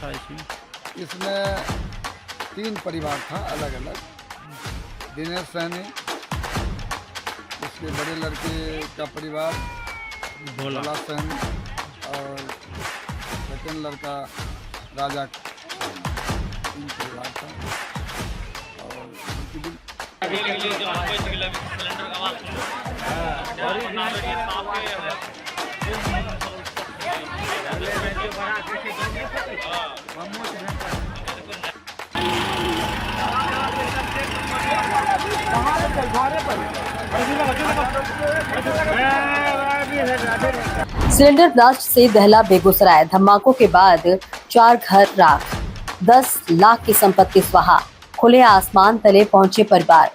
था इसमें? इसमें 3 परिवार था अलग अलग। दिनेश सैनी, उसके बड़े लड़के का परिवार भोला सैनी, और सेकंड लड़का राजा। 3 परिवार था। सिलेंडर ब्लास्ट से दहला बेगूसराय। धमाकों के बाद 4 घर राख, 10 लाख की संपत्ति स्वाहा। खुले आसमान तले पहुंचे परिवार।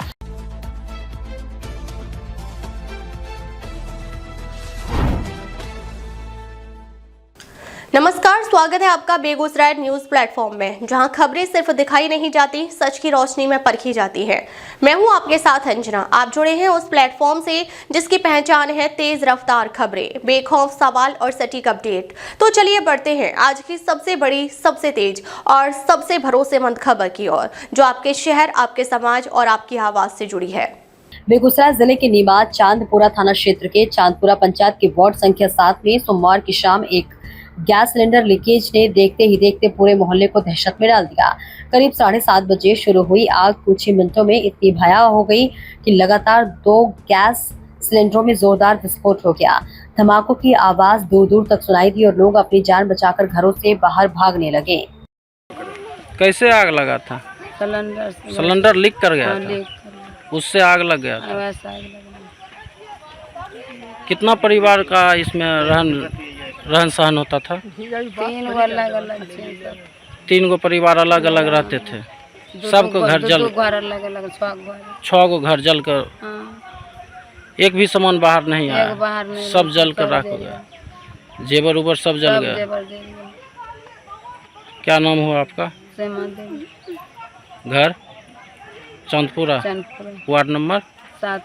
नमस्कार, स्वागत है आपका बेगूसराय न्यूज प्लेटफॉर्म में, जहां खबरें सिर्फ दिखाई नहीं जाती, सच की रोशनी में परखी जाती है। मैं हूं आपके साथ अंजना। आप जुड़े हैं उस प्लेटफॉर्म से जिसकी पहचान है तेज रफ्तार खबरें, बेखौफ सवाल और सटीक अपडेट। तो चलिए बढ़ते हैं आज की सबसे बड़ी, सबसे तेज और सबसे भरोसेमंद खबर की ओर, जो आपके शहर, आपके समाज और आपकी आवाज से जुड़ी है। बेगूसराय जिले के नीमाद चांदपुरा थाना क्षेत्र के चांदपुरा पंचायत के वार्ड संख्या 7 में सोमवार की शाम एक गैस सिलेंडर लीकेज ने देखते ही देखते पूरे मोहल्ले को दहशत में डाल दिया। करीब 7:30 बजे शुरू हुई आग कुछ ही मिनटों में इतनी भयावह हो गई कि लगातार 2 गैस सिलेंडरों में जोरदार विस्फोट हो गया। धमाकों की आवाज दूर दूर तक सुनाई दी और लोग अपनी जान बचाकर घरों से बाहर भागने लगे। कैसे आग लगा था? सिलेंडर लीक कर गया था, उससे आग लग गया था। कितना परिवार का इसमें रहन सहन होता था? 3 गो परिवार अलग अलग रहते थे। सबको घर जल, 6 गो घर जल कर, एक भी सामान बाहर नहीं आया, सब जल कर राख हो गया। जेवर उबर सब जल गया। क्या नाम हुआ आपका? घर चांदपुरा, वार्ड नंबर 7।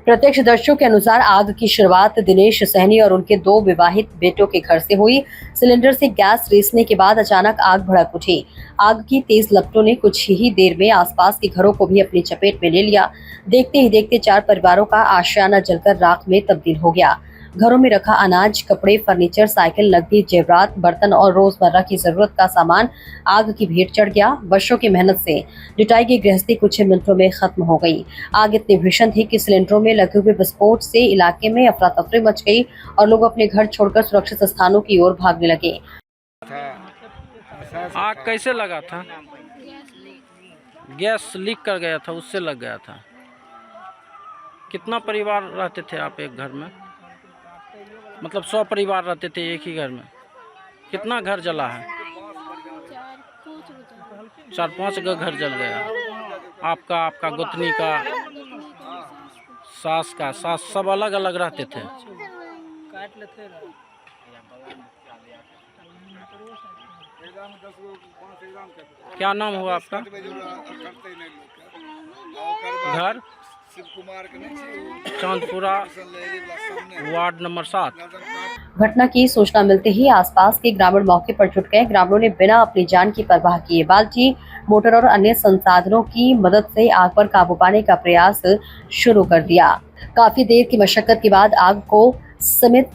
प्रत्यक्षदर्शियों के अनुसार आग की शुरुआत दिनेश सहनी और उनके 2 विवाहित बेटों के घर से हुई। सिलेंडर से गैस रिसने के बाद अचानक आग भड़क उठी। आग की तेज लपटों ने कुछ ही देर में आसपास के घरों को भी अपनी चपेट में ले लिया। देखते ही देखते 4 परिवारों का आशियाना जलकर राख में तब्दील हो गया। घरों में रखा अनाज, कपड़े, फर्नीचर, साइकिल, नकदी, जेवरात, बर्तन और रोजमर्रा की जरूरत का सामान आग की भेंट चढ़ गया। वर्षों की मेहनत से जुटाई गई गृहस्थी कुछ ही मिनटों में खत्म हो गई। आग इतनी भीषण थी कि सिलेंडरों में लगे हुए विस्फोट से इलाके में अफरा तफरी मच गई और लोग अपने घर छोड़कर सुरक्षित स्थानों की ओर भागने लगे। आग कैसे लगा था? गैस लीक कर गया था, उससे लग गया था। कितना परिवार रहते थे आप एक घर में? मतलब 100 परिवार रहते थे एक ही घर में। कितना घर जला है? 4-5 का घर जल गया। आपका गोतनी का, सास सब अलग अलग रहते थे। क्या नाम हुआ आपका? घर चांदपुरा, वार्ड नंबर 7। घटना की सूचना मिलते ही आसपास के ग्रामीण मौके पर जुट गए। ग्रामीणों ने बिना अपनी जान की परवाह किए बाल्टी, मोटर और अन्य संसाधनों की मदद से आग पर काबू पाने का प्रयास शुरू कर दिया। काफी देर की मशक्कत के बाद आग को सीमित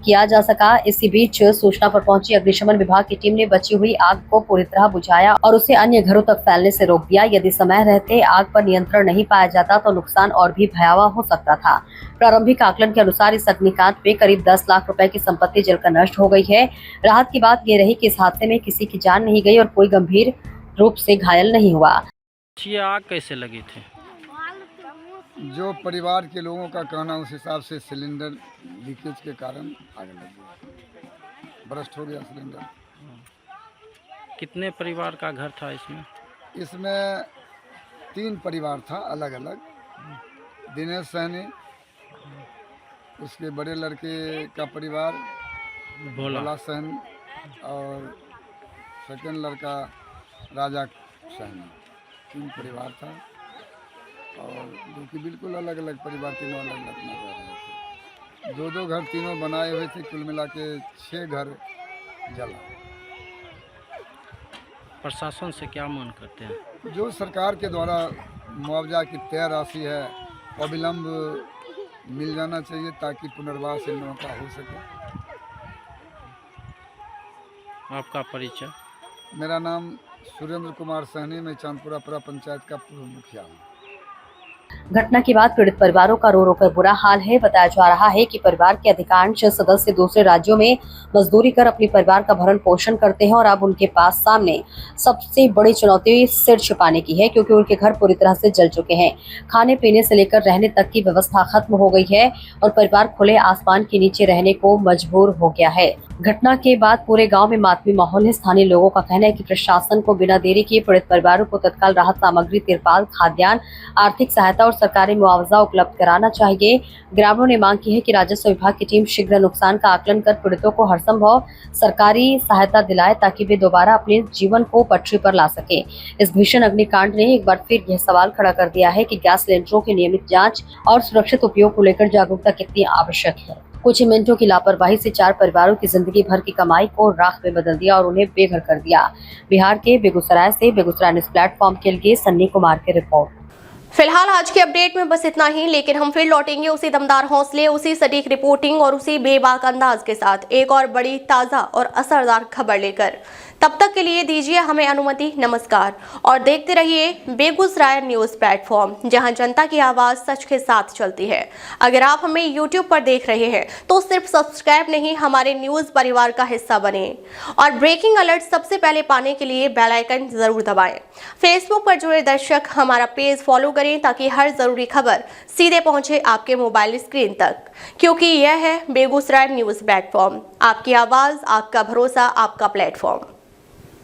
किया जा सका। इसी बीच सूचना पर पहुंची अग्निशमन विभाग की टीम ने बची हुई आग को पूरी तरह बुझाया और उसे अन्य घरों तक फैलने से रोक दिया। यदि समय रहते आग पर नियंत्रण नहीं पाया जाता तो नुकसान और भी भयावह हो सकता था। प्रारंभिक आकलन के अनुसार इस अग्निकांड में करीब 10 लाख रुपए की संपत्ति जलकर नष्ट हो गई है। राहत की बात यह रही कि इस हादसे में किसी की जान नहीं गई और कोई गंभीर रूप से घायल नहीं हुआ। ये आग कैसे लगी थी? जो परिवार के लोगों का कहना, उस हिसाब से सिलेंडर लीकेज के कारण आग लग गई, बर्स्ट हो गया सिलेंडर। कितने परिवार का घर था इसमें? इसमें 3 परिवार था अलग अलग। दिनेश सहनी, उसके बड़े लड़के का परिवार भोला सहनी, और सेकंड लड़का राजा सहनी। 3 परिवार था, और जो कि बिल्कुल अलग अलग परिवार, तीनों अलग अलग अपना रह रहे थे। 2-2 घर तीनों बनाए हुए थे, कुल मिला के 6 घर जला। प्रशासन से क्या मांग करते हैं? जो सरकार के द्वारा मुआवजा की तय राशि है अविलंब मिल जाना चाहिए ताकि पुनर्वास इन लोगों का हो सके। आपका परिचय? मेरा नाम सुरेंद्र कुमार सहनी, मैं चांदपुरा पुरा पंचायत का पूर्व मुखिया हूँ। घटना के बाद पीड़ित परिवारों का रो रो कर बुरा हाल है। बताया जा रहा है कि परिवार के अधिकांश सदस्य दूसरे राज्यों में मजदूरी कर अपने परिवार का भरण पोषण करते हैं और अब उनके पास सामने सबसे बड़ी चुनौती सिर छिपाने की है, क्योंकि उनके घर पूरी तरह से जल चुके हैं। खाने पीने से लेकर रहने तक की व्यवस्था खत्म हो गई है और परिवार खुले आसमान के नीचे रहने को मजबूर हो गया है। घटना के बाद पूरे गांव में मातमी माहौल है। स्थानीय लोगों का कहना है कि प्रशासन को बिना देरी किए पीड़ित परिवारों को तत्काल राहत सामग्री, तिरपाल, खाद्यान्न, आर्थिक सहायता और सरकारी मुआवजा उपलब्ध कराना चाहिए। ग्रामीणों ने मांग की है कि राजस्व विभाग की टीम शीघ्र नुकसान का आकलन कर पीड़ितों को हर संभव सरकारी सहायता दिलाए ताकि वे दोबारा अपने जीवन को पटरी पर ला सके। इस भीषण अग्निकांड ने एक बार फिर यह सवाल खड़ा कर दिया है कि गैस सिलेंडरों की नियमित जाँच और सुरक्षित उपयोग को लेकर जागरूकता कितनी आवश्यक है। कुछ ही मिनटों की लापरवाही से 4 परिवारों की जिंदगी भर की कमाई को राख में बदल दिया और उन्हें बेघर कर दिया। बिहार के बेगूसराय से बेगूसराय न्यूज़ प्लेटफॉर्म के लिए सन्नी कुमार की रिपोर्ट। फिलहाल आज के अपडेट में बस इतना ही, लेकिन हम फिर लौटेंगे उसी दमदार हौसले, उसी सटीक रिपोर्टिंग और उसी बेबाक अंदाज के साथ एक और बड़ी, ताज़ा और असरदार खबर लेकर। तब तक के लिए दीजिए हमें अनुमति। नमस्कार और देखते रहिए बेगूसराय न्यूज़ प्लेटफॉर्म, जहां जनता की आवाज़ सच के साथ चलती है। अगर आप हमें यूट्यूब पर देख रहे हैं तो सिर्फ सब्सक्राइब नहीं, हमारे न्यूज़ परिवार का हिस्सा बने और ब्रेकिंग अलर्ट सबसे पहले पाने के लिए बेल आइकन जरूर दबाएं। फेसबुक पर जुड़े दर्शक हमारा पेज फॉलो करें ताकि हर जरूरी खबर सीधे पहुंचे आपके मोबाइल स्क्रीन तक, क्योंकि यह है बेगूसराय न्यूज़ प्लेटफॉर्म, आपकी आवाज़, आपका भरोसा, आपका प्लेटफॉर्म।